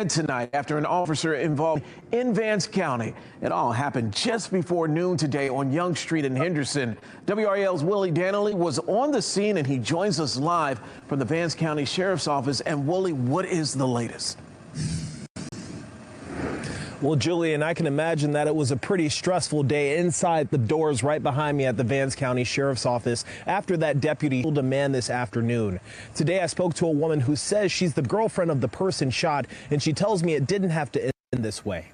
Tonight after an officer involved in Vance County. It all happened just before noon today on Young Street in Henderson. WRAL's Willie Danley was on the scene and he joins us live from the Vance County Sheriff's Office. And Willie, what is the latest? Well, Julian, I can imagine that it was a pretty stressful day inside the doors right behind me at the Vance County Sheriff's Office after that deputy killed a man this afternoon. Today, I spoke to a woman who says she's the girlfriend of the person shot, and she tells me it didn't have to end this way.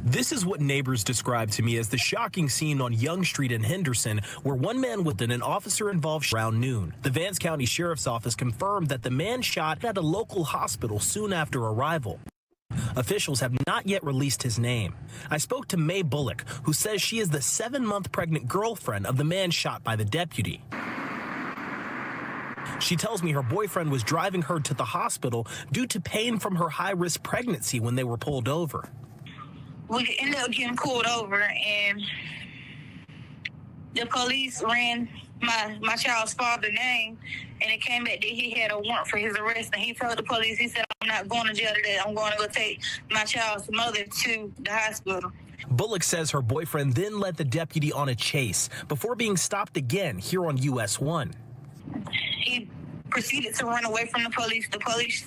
This is what neighbors described to me as the shocking scene on Young Street in Henderson, where one man with an officer involved around noon. The Vance County Sheriff's Office confirmed that the man shot at a local hospital soon after arrival. Officials have not yet released his name. I spoke to May Bullock, who says she is the 7-month pregnant girlfriend of the man shot by the deputy. She tells me her boyfriend was driving her to the hospital due to pain from her high-risk pregnancy when they were pulled over. We ended up getting pulled over, and the police ran my child's father's name, and it came back that he had a warrant for his arrest. And he told the police, he said, "I'm not going to jail today. I'm going to go take my child's mother to the hospital." Bullock says her boyfriend then led the deputy on a chase before being stopped again here on US 1. He proceeded to run away from the police. The police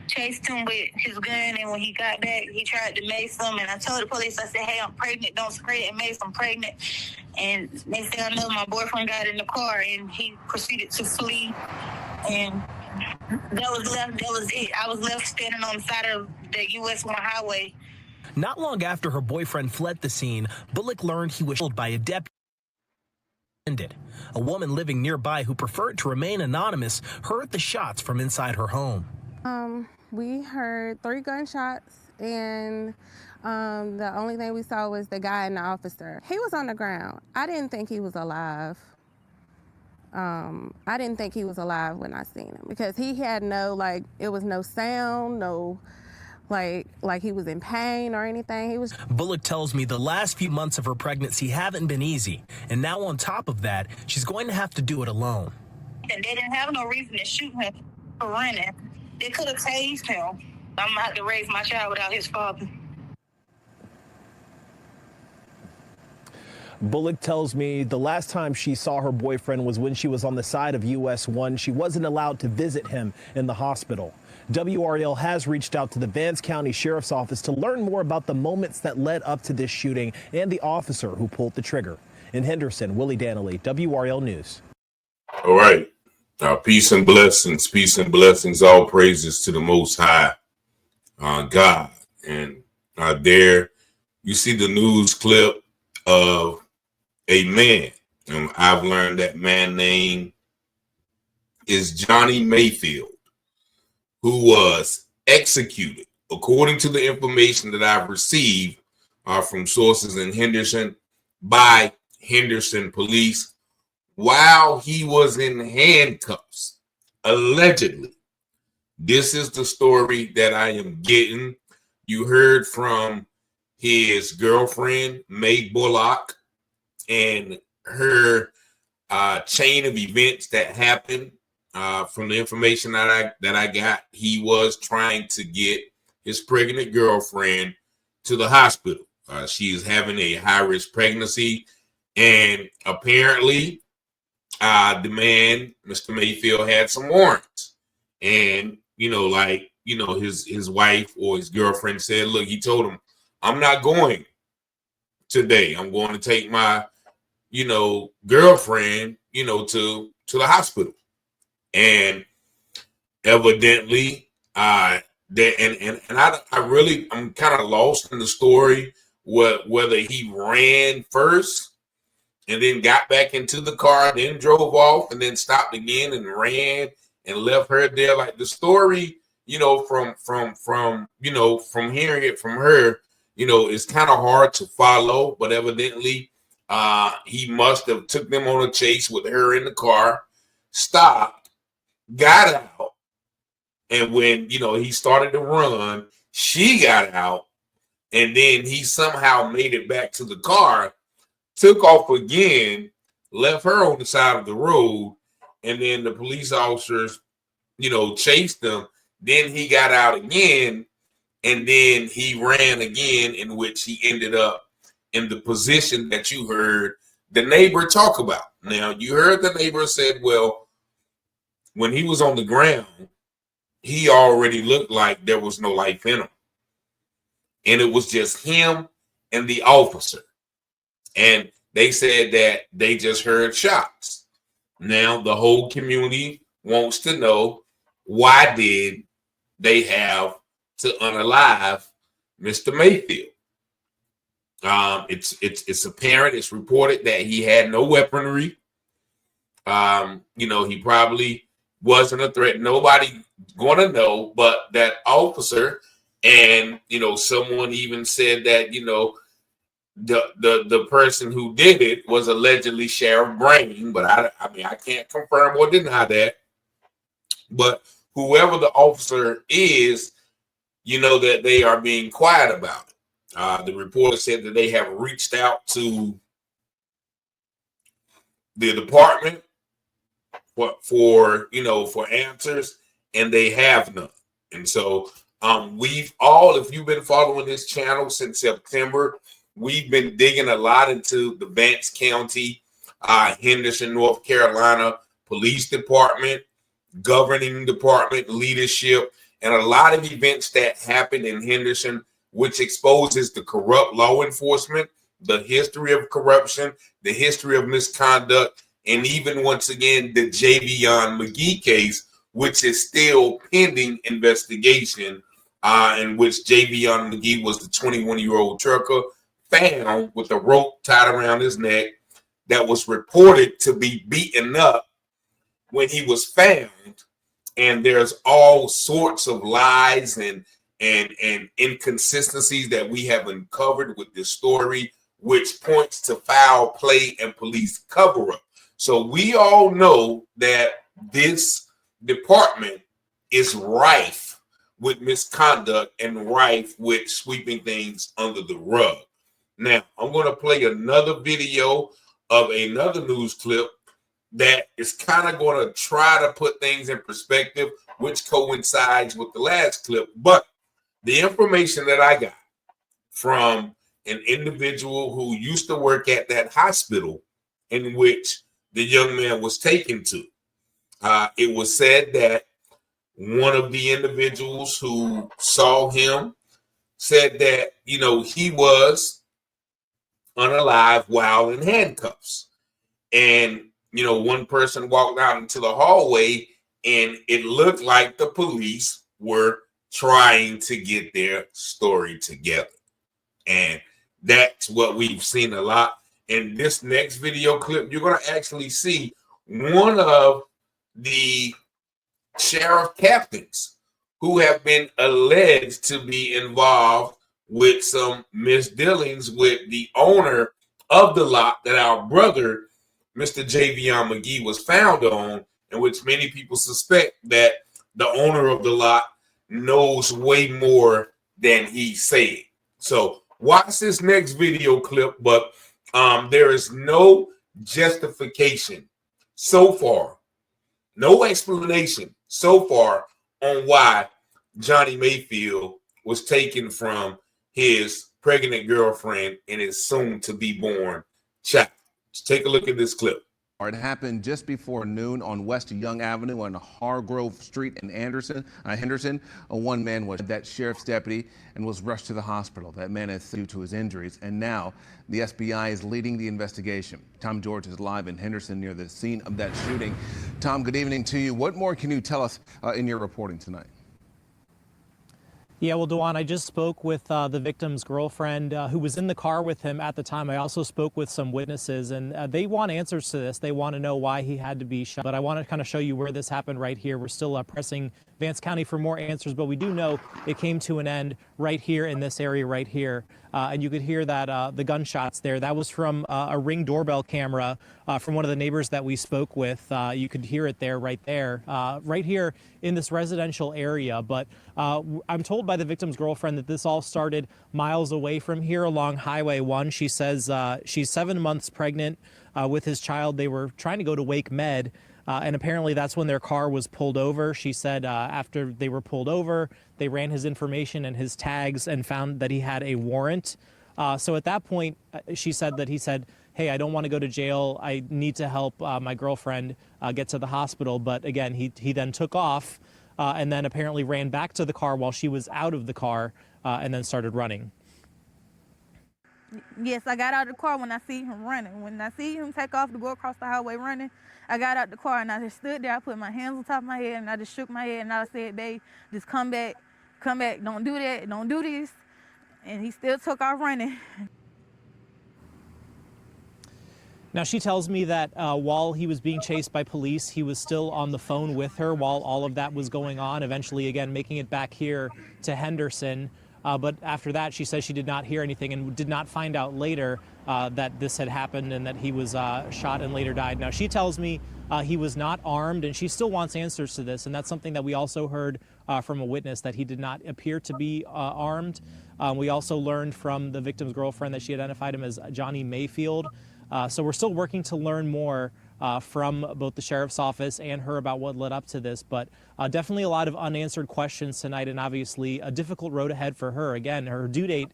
chased him with his gun, and when he got back, he tried to mace him. And I told the police, I said, "Hey, I'm pregnant. Don't spray it, mace. I'm pregnant." And they said, "I know." My boyfriend got in the car, and he proceeded to flee. And that was it. I was left standing on the side of the US 1 highway. Not long after her boyfriend fled the scene, Bullock learned he was killed by a deputy. A woman living nearby who preferred to remain anonymous heard the shots from inside her home. We heard 3 gunshots, and the only thing we saw was the guy and the officer. He was on the ground. I didn't think he was alive. I didn't think he was alive when I seen him because he had it was no sound, no like he was in pain or anything. He was. Bullock tells me the last few months of her pregnancy haven't been easy, and now on top of that, she's going to have to do it alone. And they didn't have no reason to shoot him for running. They could have tased him. I'm gonna have to raise my child without his father. Bullock tells me the last time she saw her boyfriend was when she was on the side of US 1. She wasn't allowed to visit him in the hospital. WRAL has reached out to the Vance County Sheriff's Office to learn more about the moments that led up to this shooting and the officer who pulled the trigger. In Henderson, Willie Danley, WRAL News. All right. Peace and blessings, all praises to the Most High, God. And there you see the news clip of a man. I've learned that man name is Johnny Mayfield, who was executed, according to the information that I've received from sources in Henderson, by Henderson police, while he was in handcuffs, allegedly. This is the story that I am getting. You heard from his girlfriend, May Bullock, and her chain of events that happened. From the information that I got, he was trying to get his pregnant girlfriend to the hospital. She is having a high-risk pregnancy, and apparently the man, Mr. Mayfield, had some warrants. And, his wife or his girlfriend said, look, he told him, "I'm not going today. I'm going to take my, girlfriend, to the hospital." And evidently, I'm kind of lost in the story whether he ran first and then got back into the car, then drove off, and then stopped again and ran and left her there. Like the story, from hearing it from her, it's kind of hard to follow. But evidently, he must have took them on a chase with her in the car, stopped, got out, and when he started to run, she got out, and then he somehow made it back to the car, took off again, left her on the side of the road, and then the police officers, chased them, Then he got out again, and then he ran again, in which he ended up in the position that you heard the neighbor talk about. Now, you heard the neighbor said, well, when he was on the ground, he already looked like there was no life in him. And it was just him and the officer. And they said that they just heard shots. Now, the whole community wants to know, why did they have to unalive Mr. Mayfield? It's apparent, it's reported that he had no weaponry. He probably wasn't a threat. Nobody gonna know, but that officer, and someone even said that the person who did it was allegedly Sheriff Brain, but I can't confirm or deny that. But whoever the officer is, that they are being quiet about it. The reporter said that they have reached out to the department for answers, and they have none. And so if you've been following this channel since September, we've been digging a lot into the Vance County, Henderson, North Carolina Police Department, governing department, leadership, and a lot of events that happened in Henderson, which exposes the corrupt law enforcement, the history of corruption, the history of misconduct, and even once again, the Javion McGee case, which is still pending investigation, in which Javion McGee was the 21-year-old trucker found with a rope tied around his neck that was reported to be beaten up when he was found. And there's all sorts of lies and inconsistencies that we have uncovered with this story, which points to foul play and police cover-up. So we all know that this department is rife with misconduct and rife with sweeping things under the rug. Now, I'm going to play another video of another news clip that is kind of going to try to put things in perspective, which coincides with the last clip. But the information that I got from an individual who used to work at that hospital in which the young man was taken to, it was said that one of the individuals who saw him said that, he was unalive while in handcuffs. And one person walked out into the hallway, and it looked like the police were trying to get their story together. And that's what we've seen a lot. In this next video clip, you're going to actually see one of the sheriff captains who have been alleged to be involved with some misdealings with the owner of the lot that our brother, Mr. Javion McGee, was found on, in which many people suspect that the owner of the lot knows way more than he said. So watch this next video clip, but there is no justification so far, no explanation so far on why Johnny Mayfield was taken from his pregnant girlfriend and his soon-to-be-born child. Let's take a look at this clip. It happened just before noon on West Young Avenue on Hargrove Street in Henderson. One man was that sheriff's deputy and was rushed to the hospital. That man is due to his injuries, and now the FBI is leading the investigation. Tom George is live in Henderson near the scene of that shooting. Tom, good evening to you. What more can you tell us in your reporting tonight? Yeah, well, Dewan, I just spoke with the victim's girlfriend who was in the car with him at the time. I also spoke with some witnesses, and they want answers to this. They want to know why he had to be shot. But I want to kind of show you where this happened right here. We're still pressing Vance County for more answers, but we do know it came to an end right here in this area right here. And you could hear that the gunshots there. That was from a Ring doorbell camera from one of the neighbors that we spoke with. You could hear it there, right here in this residential area. But I'm told by the victim's girlfriend that this all started miles away from here along Highway 1. She says she's 7 months pregnant with his child. They were trying to go to Wake Med. And apparently that's when their car was pulled over. She said after they were pulled over, they ran his information and his tags and found that he had a warrant. So at that point, she said that he said, hey, I don't want to go to jail. I need to help my girlfriend get to the hospital. But again, he then took off and then apparently ran back to the car while she was out of the car and then started running. Yes, I got out of the car when I see him running. When I see him take off to go across the highway running, I got out the car and I just stood there. I put my hands on top of my head and I just shook my head and I said, babe, just come back, don't do that, don't do this. And he still took off running. Now, she tells me that while he was being chased by police, he was still on the phone with her while all of that was going on, eventually, again, making it back here to Henderson. But after that, she says she did not hear anything and did not find out later that this had happened and that he was shot and later died. Now, she tells me he was not armed, and she still wants answers to this. And that's something that we also heard from a witness, that he did not appear to be armed. We also learned from the victim's girlfriend that she identified him as Johnny Mayfield. So we're still working to learn more from both the sheriff's office and her about what led up to this, but definitely a lot of unanswered questions tonight, and obviously a difficult road ahead for her. Again, her due date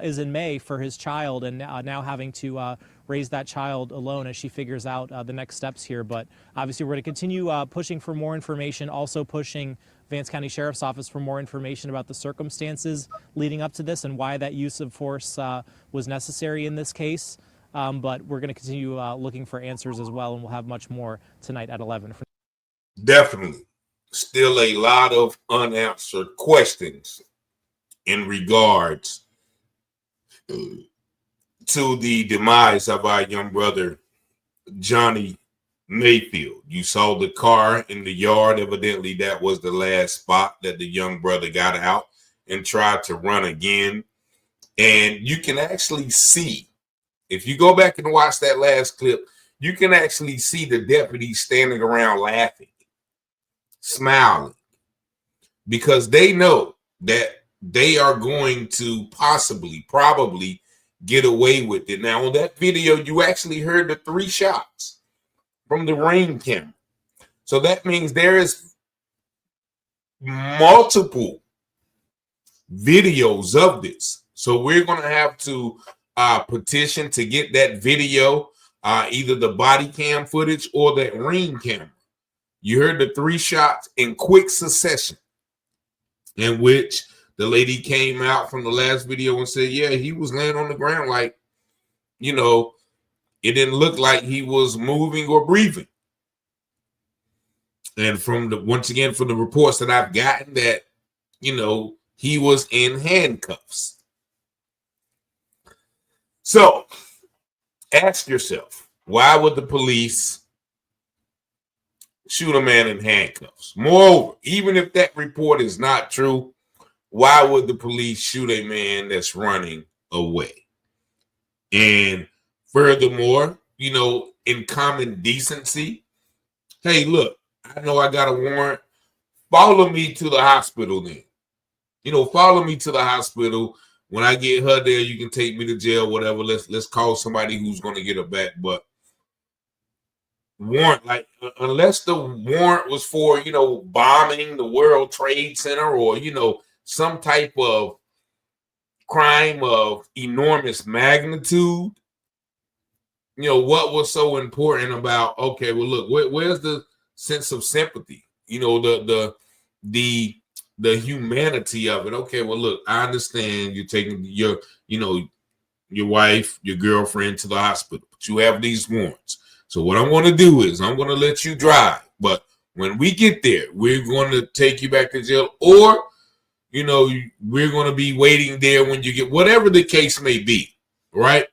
is in May for his child, and now having to raise that child alone as she figures out the next steps here. But obviously we're going to continue pushing for more information, also pushing Vance County Sheriff's Office for more information about the circumstances leading up to this and why that use of force was necessary in this case. But we're going to continue looking for answers as well, and we'll have much more tonight at 11. Definitely. Still a lot of unanswered questions in regards to the demise of our young brother, Johnny Mayfield. You saw the car in the yard. Evidently, that was the last spot that the young brother got out and tried to run again. And you can actually see, if you go back and watch that last clip, you can actually see the deputies standing around laughing, smiling, because they know that they are going to probably get away with it. Now, on that video, you actually heard the 3 shots from the ring camera. So that means there is multiple videos of this. So we're going to have to petition to get that video, either the body cam footage or that ring camera. You heard the 3 shots in quick succession, in which the lady came out from the last video and said, yeah, he was laying on the ground like, you know, it didn't look like he was moving or breathing. And once again, from the reports that I've gotten, that, you know, he was in handcuffs. So ask yourself, why would the police shoot a man in handcuffs? Moreover, even if that report is not true, why would the police shoot a man that's running away? And furthermore, you know, in common decency, hey, look, I know I got a warrant. Follow me to the hospital then. You know, follow me to the hospital. When I get her there, you can take me to jail, whatever. Let's call somebody who's going to get her back. But warrant, like, unless the warrant was for, you know, bombing the World Trade Center or, you know, some type of crime of enormous magnitude, you know, what was so important about, okay, well, look, where's the sense of sympathy? You know, the humanity of it. Okay, well, look, I understand you're taking your wife, your girlfriend to the hospital, but you have these warrants. So what I'm going to do is I'm going to let you drive. But when we get there, we're going to take you back to jail, or, you know, we're going to be waiting there when you get, whatever the case may be, right?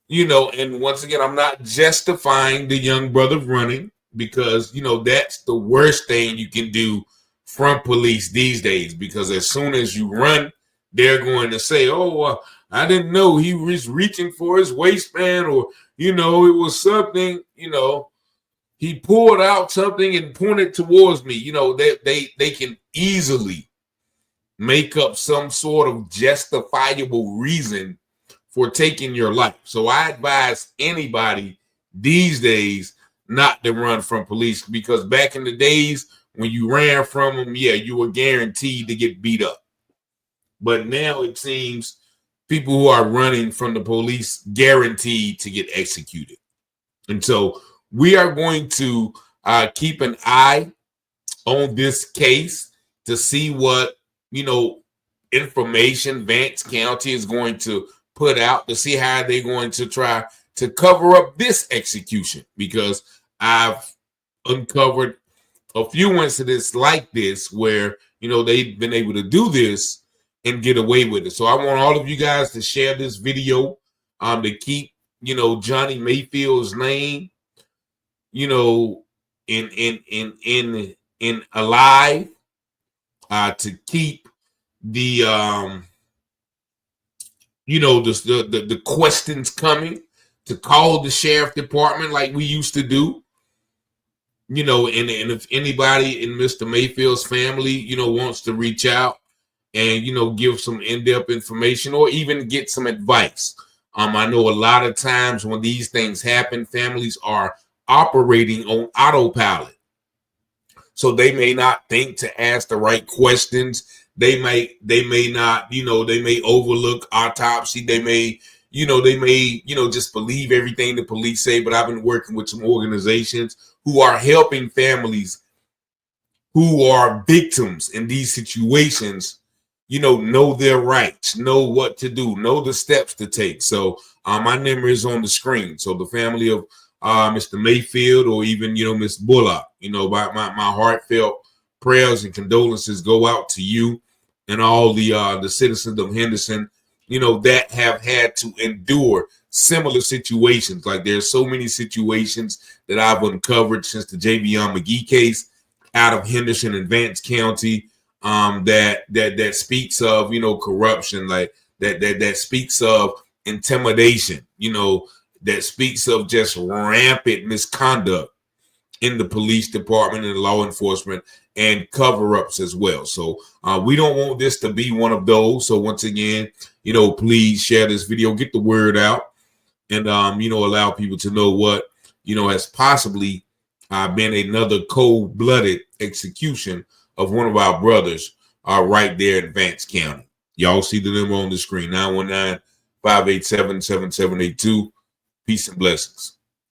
You know, and once again, I'm not justifying the young brother running, because, you know, that's the worst thing you can do from police these days, because as soon as you run, they're going to say, oh, I didn't know he was reaching for his waistband, or, you know, it was something, you know, he pulled out something and pointed towards me. You know, they can easily make up some sort of justifiable reason for taking your life. So I advise anybody these days not to run from police, because back in the days when you ran from them, yeah, you were guaranteed to get beat up. But now it seems people who are running from the police guaranteed to get executed. And so we are going to keep an eye on this case to see what, information Vance County is going to put out, to see how they're going to try to cover up this execution, because I've uncovered a few incidents like this where, they've been able to do this and get away with it. So I want all of you guys to share this video, to keep, Johnny Mayfield's name, in alive, to keep the the questions coming, to call the sheriff department like we used to do, and if anybody in Mr. Mayfield's family, wants to reach out and, give some in-depth information or even get some advice. I know a lot of times when these things happen, families are operating on autopilot. So they may not think to ask the right questions. They may not, they may overlook autopsy. They may just believe everything the police say. But I've been working with some organizations who are helping families who are victims in these situations, know their rights, know what to do, know the steps to take. So my number is on the screen. So the family of Mr. Mayfield, or even, Miss Bullock, my heartfelt prayers and condolences go out to you and all the citizens of Henderson, that have had to endure similar situations. Like, there's so many situations that I've uncovered since the Javion McGee case out of Henderson and Vance County, that speaks of, corruption, like that speaks of intimidation, that speaks of just rampant misconduct in the police department and law enforcement, and cover-ups as well. So we don't want this to be one of those. So once again, please share this video, get the word out, and allow people to know what has possibly been another cold-blooded execution of one of our brothers right there in Vance County. Y'all see the number on the screen, 919-587-7782. Peace and blessings.